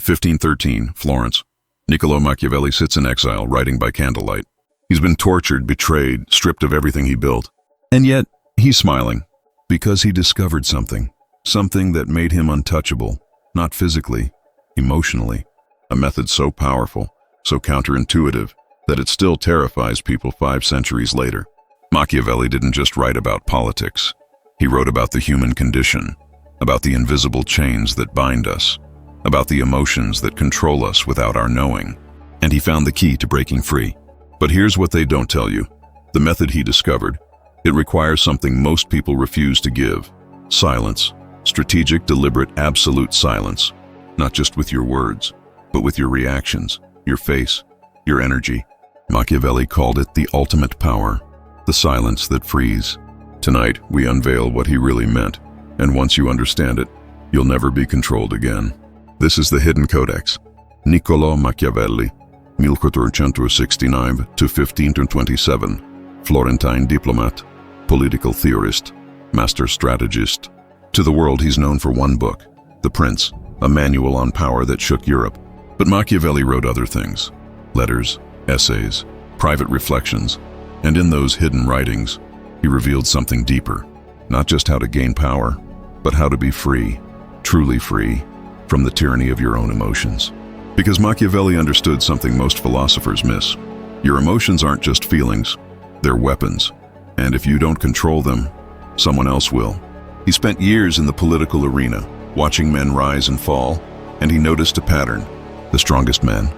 1513, Florence. Niccolò Machiavelli sits in exile, writing by candlelight. He's been tortured, betrayed, stripped of everything he built. And yet, he's smiling, because he discovered something that made him untouchable, not physically, emotionally. A method so powerful, so counterintuitive, that it still terrifies people 5 centuries later. Machiavelli didn't just write about politics. He wrote about the human condition, about the invisible chains that bind us, about the emotions that control us without our knowing. And he found the key to breaking free. But here's what they don't tell you. The method he discovered, it requires something most people refuse to give: silence. Strategic, deliberate, absolute silence. Not just with your words, but with your reactions, your face, your energy. Machiavelli called it the ultimate power, the silence that frees. Tonight, we unveil what he really meant, and once you understand it, you'll never be controlled again. This is the Hidden Codex. Niccolò Machiavelli, 1469 to 1527, Florentine diplomat, political theorist, master strategist. To the world, he's known for one book, The Prince, a manual on power that shook Europe. But Machiavelli wrote other things: letters, essays, private reflections, and in those hidden writings, he revealed something deeper, not just how to gain power, but how to be free, truly free, from the tyranny of your own emotions. Because Machiavelli understood something most philosophers miss. Your emotions aren't just feelings, they're weapons, and if you don't control them, someone else will. He spent years in the political arena, watching men rise and fall, and he noticed a pattern. The strongest men,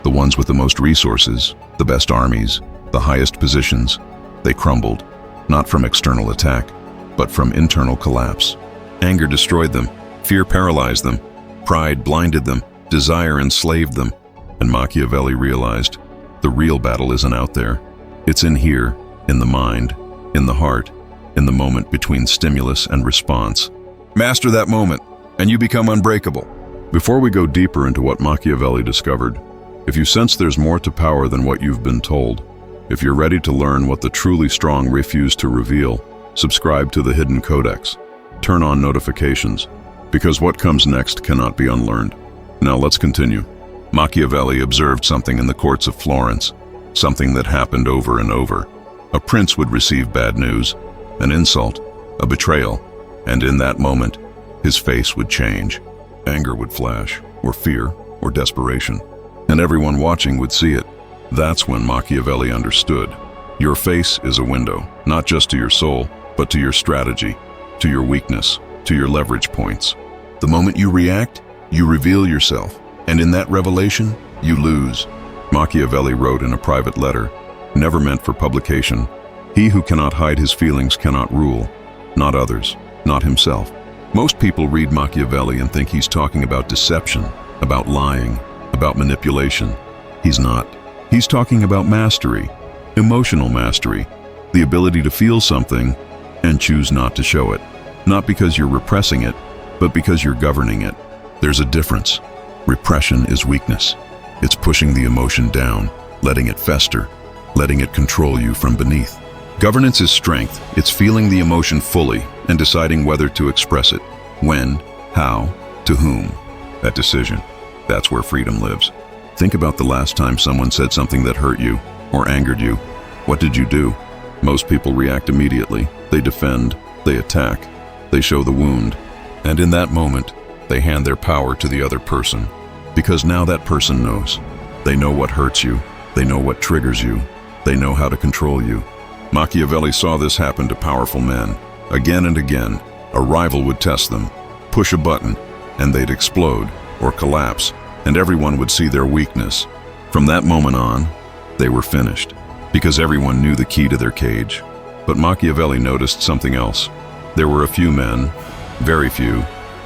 the ones with the most resources, the best armies, the highest positions, they crumbled, not from external attack, but from internal collapse. Anger destroyed them, fear paralyzed them, pride blinded them, desire enslaved them. And Machiavelli realized, the real battle isn't out there. It's in here, in the mind, in the heart, in the moment between stimulus and response. Master that moment, and you become unbreakable. Before we go deeper into what Machiavelli discovered, if you sense there's more to power than what you've been told, if you're ready to learn what the truly strong refuse to reveal, subscribe to the Hidden Codex. Turn on notifications, because what comes next cannot be unlearned. Now let's continue. Machiavelli observed something in the courts of Florence, something that happened over and over. A prince would receive bad news, an insult, a betrayal, and in that moment, his face would change. Anger would flash, or fear, or desperation, and everyone watching would see it. That's when Machiavelli understood. Your face is a window, not just to your soul, but to your strategy, to your weakness, to your leverage points. The moment you react, you reveal yourself, and in that revelation, you lose. Machiavelli wrote in a private letter, never meant for publication, "He who cannot hide his feelings cannot rule, not others, not himself." Most people read Machiavelli and think he's talking about deception, about lying, about manipulation. He's not. He's talking about mastery, emotional mastery, the ability to feel something and choose not to show it. Not because you're repressing it, but because you're governing it. There's a difference. Repression is weakness. It's pushing the emotion down, letting it fester, letting it control you from beneath. Governance is strength. It's feeling the emotion fully and deciding whether to express it, when, how, to whom. That decision, that's where freedom lives. Think about the last time someone said something that hurt you or angered you. What did you do? Most people react immediately. They defend, they attack, they show the wound. And in that moment, they hand their power to the other person. Because now that person knows. They know what hurts you. They know what triggers you. They know how to control you. Machiavelli saw this happen to powerful men. Again and again, a rival would test them, push a button, and they'd explode or collapse, and everyone would see their weakness. From that moment on, they were finished, because everyone knew the key to their cage. But Machiavelli noticed something else. There were a few men, very few,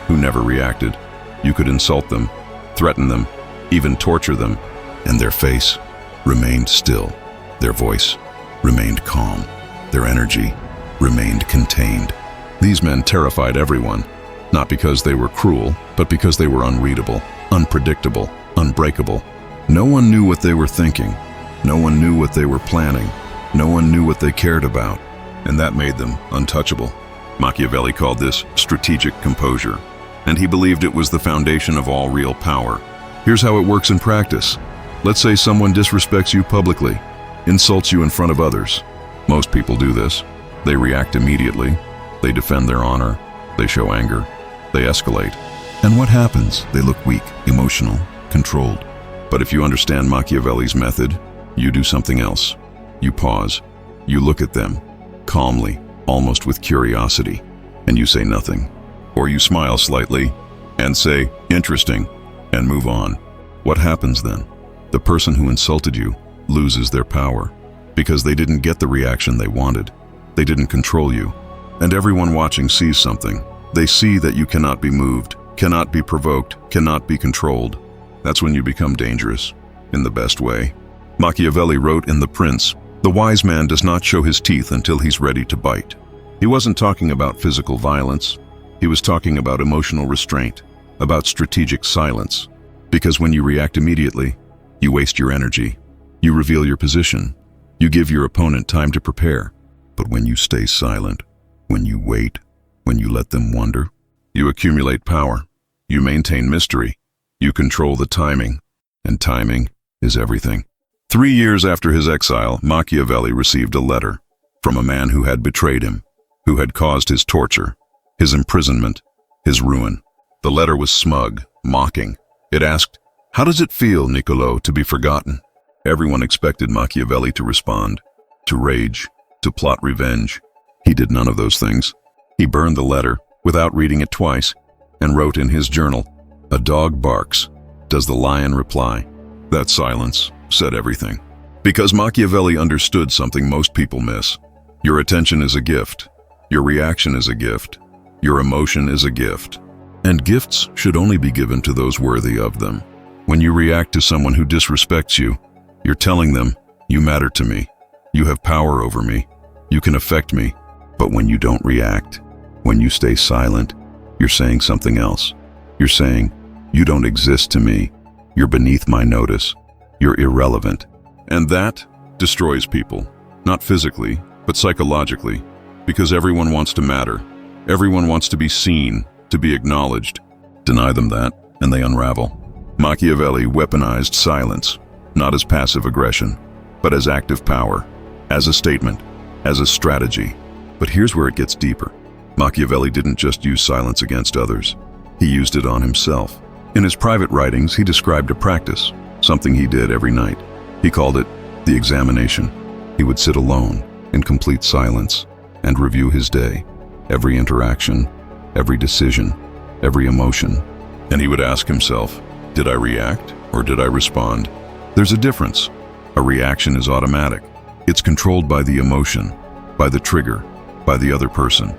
who never reacted. You could insult them, threaten them, even torture them, and their face remained still. Their voice remained calm. Their energy remained contained. These men terrified everyone, not because they were cruel, but because they were unreadable, unpredictable, unbreakable. No one knew what they were thinking. No one knew what they were planning. No one knew what they cared about, and that made them untouchable. Machiavelli called this strategic composure, and he believed it was the foundation of all real power. Here's how it works in practice. Let's say someone disrespects you publicly, insults you in front of others. Most people do this. They react immediately. They defend their honor. They show anger. They escalate. And what happens? They look weak, emotional, controlled. But if you understand Machiavelli's method, you do something else. You pause. You look at them, calmly, almost with curiosity, and you say nothing. Or you smile slightly and say, "Interesting," and move on. What happens then? The person who insulted you loses their power because they didn't get the reaction they wanted. They didn't control you. And everyone watching sees something. They see that you cannot be moved, cannot be provoked, cannot be controlled. That's when you become dangerous, in the best way. Machiavelli wrote in The Prince, "The wise man does not show his teeth until he's ready to bite." He wasn't talking about physical violence. He was talking about emotional restraint, about strategic silence. Because when you react immediately, you waste your energy. You reveal your position. You give your opponent time to prepare. But when you stay silent, when you wait, when you let them wonder, you accumulate power. You maintain mystery. You control the timing. And timing is everything. 3 years after his exile, Machiavelli received a letter from a man who had betrayed him, who had caused his torture, his imprisonment, his ruin. The letter was smug, mocking. It asked, "How does it feel, Niccolo, to be forgotten?" Everyone expected Machiavelli to respond, to rage, to plot revenge. He did none of those things. He burned the letter without reading it twice and wrote in his journal, "A dog barks. Does the lion reply?" That silence said everything. Because Machiavelli understood something most people miss. Your attention is a gift. Your reaction is a gift. Your emotion is a gift. And gifts should only be given to those worthy of them. When you react to someone who disrespects you, you're telling them, "You matter to me. You have power over me. You can affect me." But when you don't react, when you stay silent, you're saying something else. You're saying, "You don't exist to me. You're beneath my notice. You're irrelevant." And that destroys people, not physically, but psychologically, because everyone wants to matter. Everyone wants to be seen, to be acknowledged. Deny them that, and they unravel. Machiavelli weaponized silence, not as passive aggression, but as active power, as a statement, as a strategy. But here's where it gets deeper. Machiavelli didn't just use silence against others. He used it on himself. In his private writings, he described a practice, something he did every night. He called it the examination. He would sit alone, in complete silence, and review his day, every interaction, every decision, every emotion. And he would ask himself, did I react or did I respond? There's a difference. A reaction is automatic. It's controlled by the emotion, by the trigger, by the other person.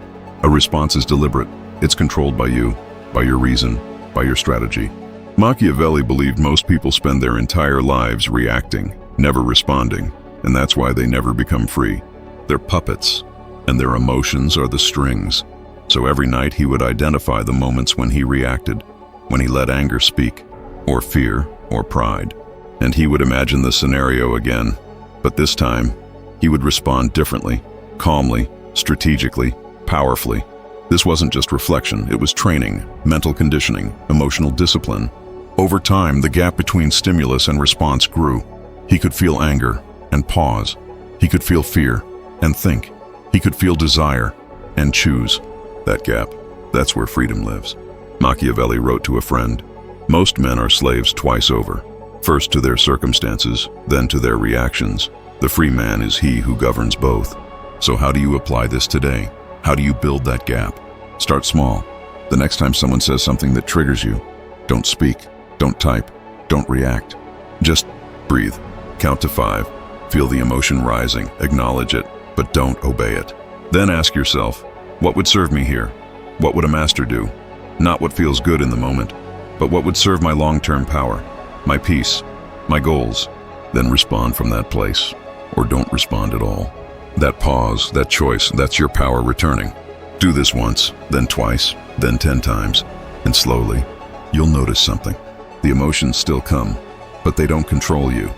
A response is deliberate. It's controlled by you, by your reason, by your strategy. Machiavelli believed most people spend their entire lives reacting, never responding, and that's why they never become free. They're puppets, and their emotions are the strings. So every night he would identify the moments when he reacted, when he let anger speak, or fear, or pride. And he would imagine the scenario again, but this time, he would respond differently, calmly, strategically, powerfully. This wasn't just reflection, it was training, mental conditioning, emotional discipline. Over time, the gap between stimulus and response grew. He could feel anger and pause. He could feel fear and think. He could feel desire and choose. That gap, that's where freedom lives. Machiavelli wrote to a friend, "Most men are slaves twice over, first to their circumstances, then to their reactions. The free man is he who governs both." So how do you apply this today? How do you build that gap? Start small. The next time someone says something that triggers you, don't speak, don't type, don't react. Just breathe, count to 5, feel the emotion rising, acknowledge it, but don't obey it. Then ask yourself, what would serve me here? What would a master do? Not what feels good in the moment, but what would serve my long-term power, my peace, my goals. Then respond from that place, or don't respond at all. That pause, that choice, that's your power returning. Do this once, then twice, then 10 times, and slowly, you'll notice something. The emotions still come, but they don't control you.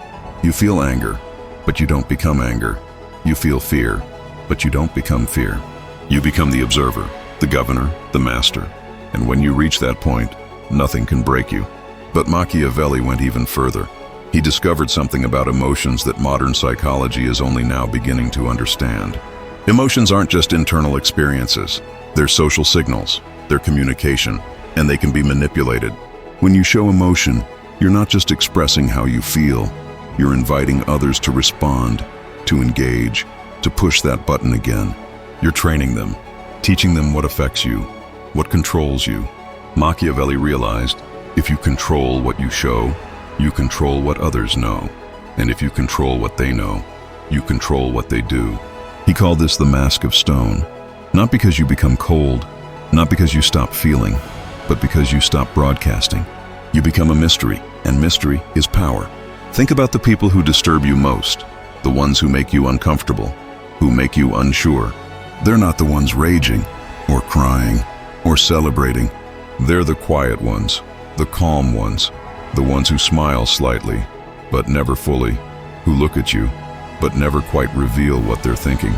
You feel anger, but you don't become anger. You feel fear, but you don't become fear. You become the observer, the governor, the master. And when you reach that point, nothing can break you. But Machiavelli went even further. He discovered something about emotions that modern psychology is only now beginning to understand. Emotions aren't just internal experiences. They're social signals, they're communication, and they can be manipulated. When you show emotion, you're not just expressing how you feel, you're inviting others to respond, to engage, to push that button again. You're training them, teaching them what affects you, what controls you. Machiavelli realized, if you control what you show, you control what others know. And if you control what they know, you control what they do. He called this the mask of stone. Not because you become cold, not because you stop feeling, but because you stop broadcasting. You become a mystery, and mystery is power. Think about the people who disturb you most, the ones who make you uncomfortable, who make you unsure. They're not the ones raging, or crying, or celebrating. They're the quiet ones, the calm ones, the ones who smile slightly, but never fully, who look at you, but never quite reveal what they're thinking.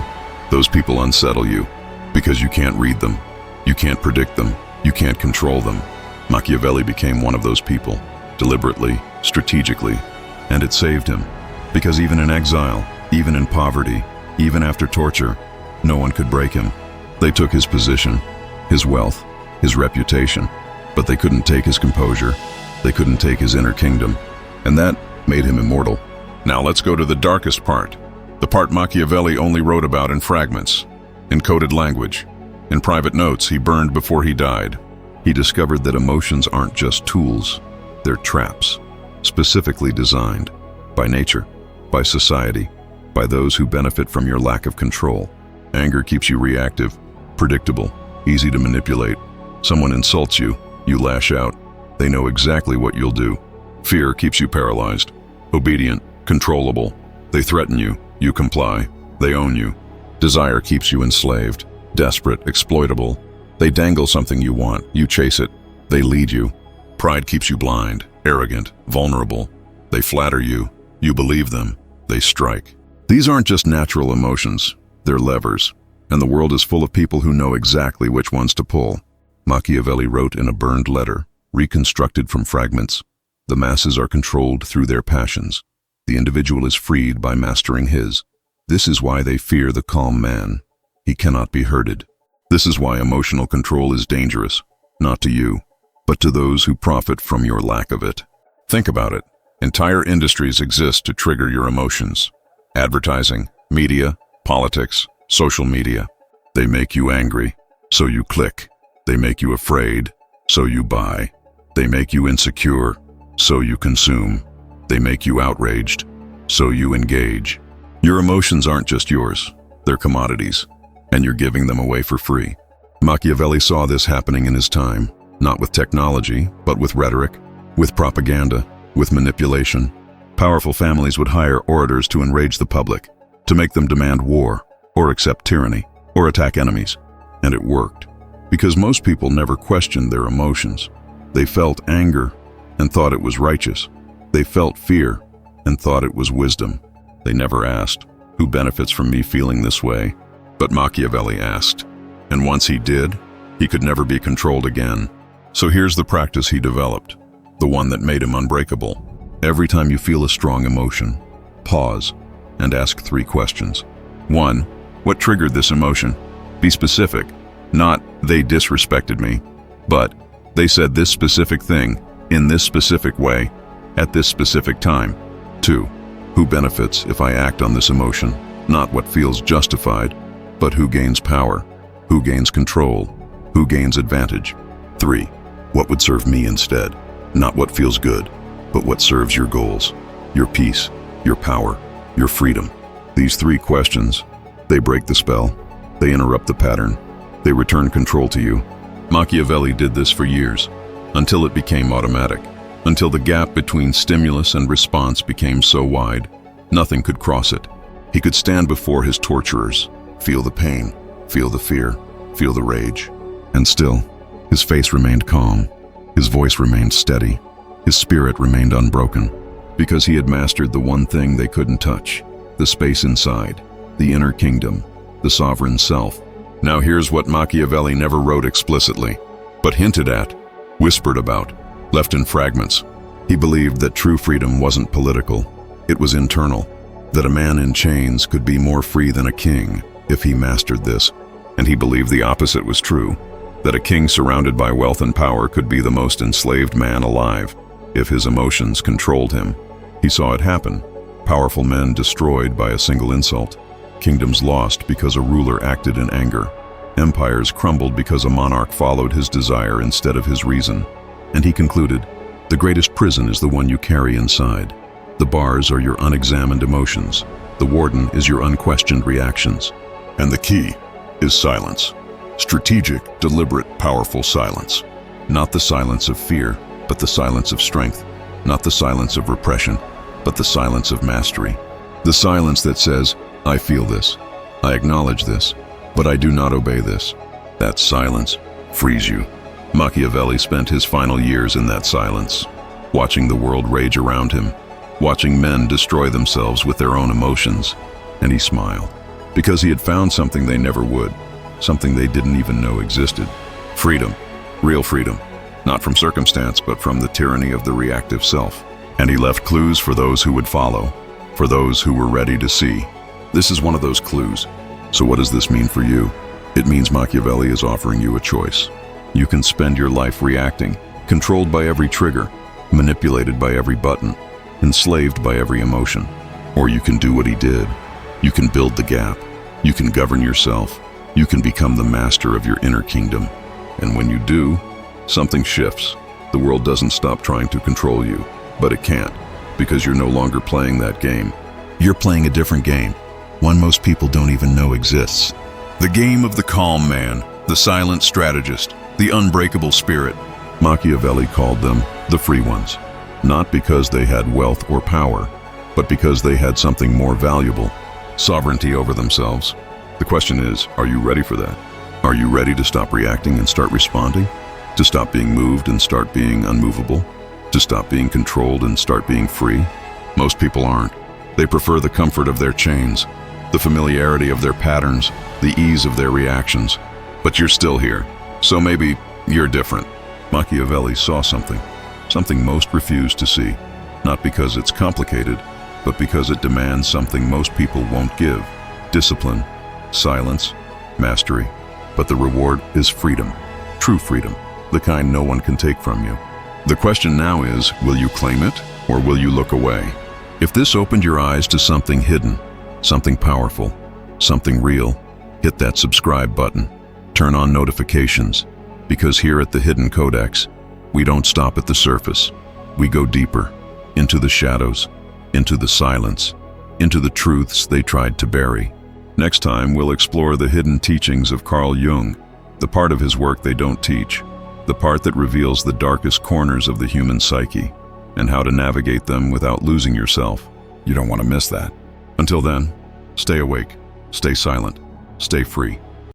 Those people unsettle you, because you can't read them, you can't predict them, you can't control them. Machiavelli became one of those people, deliberately, strategically, and it saved him. Because even in exile, even in poverty, even after torture, no one could break him. They took his position, his wealth, his reputation, but they couldn't take his composure. They couldn't take his inner kingdom, and that made him immortal. Now let's go to the darkest part, the part Machiavelli only wrote about in fragments, in coded language, in private notes he burned before he died. He discovered that emotions aren't just tools, they're traps, specifically designed by nature, by society, by those who benefit from your lack of control. Anger keeps you reactive, predictable, easy to manipulate. Someone insults you, you lash out. They know exactly what you'll do. Fear keeps you paralyzed, obedient, controllable. They threaten you, you comply. They own you. Desire keeps you enslaved, desperate, exploitable. They dangle something you want, you chase it. They lead you. Pride keeps you blind, arrogant, vulnerable. They flatter you, you believe them. They strike. These aren't just natural emotions, they're levers. And the world is full of people who know exactly which ones to pull. Machiavelli wrote in a burned letter, reconstructed from fragments, the masses are controlled through their passions. The individual is freed by mastering his. This is why they fear the calm man. He cannot be hurted. This is why emotional control is dangerous, not to you, but to those who profit from your lack of it. Think about it. Entire industries exist to trigger your emotions. Advertising, media, politics, social media. They make you angry, so you click. They make you afraid, so you buy. They make you insecure, so you consume. They make you outraged, so you engage. Your emotions aren't just yours, they're commodities, and you're giving them away for free. Machiavelli saw this happening in his time, not with technology, but with rhetoric, with propaganda, with manipulation. Powerful families would hire orators to enrage the public, to make them demand war, or accept tyranny, or attack enemies. And it worked, because most people never questioned their emotions. They felt anger and thought it was righteous. They felt fear and thought it was wisdom. They never asked, who benefits from me feeling this way? But Machiavelli asked, and once he did, he could never be controlled again. So here's the practice he developed, the one that made him unbreakable. Every time you feel a strong emotion, pause and ask 3 questions. 1, what triggered this emotion? Be specific, not they disrespected me, but they said this specific thing, in this specific way, at this specific time. 2, who benefits if I act on this emotion? Not what feels justified, but who gains power, who gains control, who gains advantage. 3, what would serve me instead? Not what feels good, but what serves your goals, your peace, your power, your freedom. These 3 questions, they break the spell, they interrupt the pattern, they return control to you. Machiavelli did this for years, until it became automatic, until the gap between stimulus and response became so wide, nothing could cross it. He could stand before his torturers, feel the pain, feel the fear, feel the rage, and still, his face remained calm, his voice remained steady, his spirit remained unbroken, because he had mastered the one thing they couldn't touch, the space inside, the inner kingdom, the sovereign self. Now here's what Machiavelli never wrote explicitly, but hinted at, whispered about, left in fragments. He believed that true freedom wasn't political, it was internal, that a man in chains could be more free than a king if he mastered this. And he believed the opposite was true, that a king surrounded by wealth and power could be the most enslaved man alive if his emotions controlled him. He saw it happen. Powerful men destroyed by a single insult. Kingdoms lost because a ruler acted in anger. Empires crumbled because a monarch followed his desire instead of his reason. And he concluded, the greatest prison is the one you carry inside. The bars are your unexamined emotions. The warden is your unquestioned reactions. And the key is silence. Strategic, deliberate, powerful silence. Not the silence of fear, but the silence of strength. Not the silence of repression, but the silence of mastery. The silence that says, I feel this, I acknowledge this, but I do not obey this. That silence frees you. Machiavelli spent his final years in that silence, watching the world rage around him, watching men destroy themselves with their own emotions, and he smiled, because he had found something they never would, something they didn't even know existed. Freedom, real freedom, not from circumstance, but from the tyranny of the reactive self. And he left clues for those who would follow, for those who were ready to see. This is one of those clues. So what does this mean for you? It means Machiavelli is offering you a choice. You can spend your life reacting, controlled by every trigger, manipulated by every button, enslaved by every emotion. Or you can do what he did. You can build the gap. You can govern yourself. You can become the master of your inner kingdom. And when you do, something shifts. The world doesn't stop trying to control you, but it can't, because you're no longer playing that game. You're playing a different game, one most people don't even know exists. The game of the calm man, the silent strategist, the unbreakable spirit. Machiavelli called them the free ones, not because they had wealth or power, but because they had something more valuable, sovereignty over themselves. The question is, are you ready for that? Are you ready to stop reacting and start responding? To stop being moved and start being unmovable? To stop being controlled and start being free? Most people aren't. They prefer the comfort of their chains, the familiarity of their patterns, the ease of their reactions. But you're still here, so maybe you're different. Machiavelli saw something most refuse to see, not because it's complicated, but because it demands something most people won't give: discipline, silence, mastery. But the reward is freedom, true freedom, the kind no one can take from you. The question now is, will you claim it, or will you look away? If this opened your eyes to something hidden, something powerful, something real, hit that subscribe button. Turn on notifications, because here at the Hidden Codex, we don't stop at the surface. We go deeper, into the shadows, into the silence, into the truths they tried to bury. Next time, we'll explore the hidden teachings of Carl Jung, the part of his work they don't teach, the part that reveals the darkest corners of the human psyche, and how to navigate them without losing yourself. You don't want to miss that. Until then, stay awake, stay silent, stay free.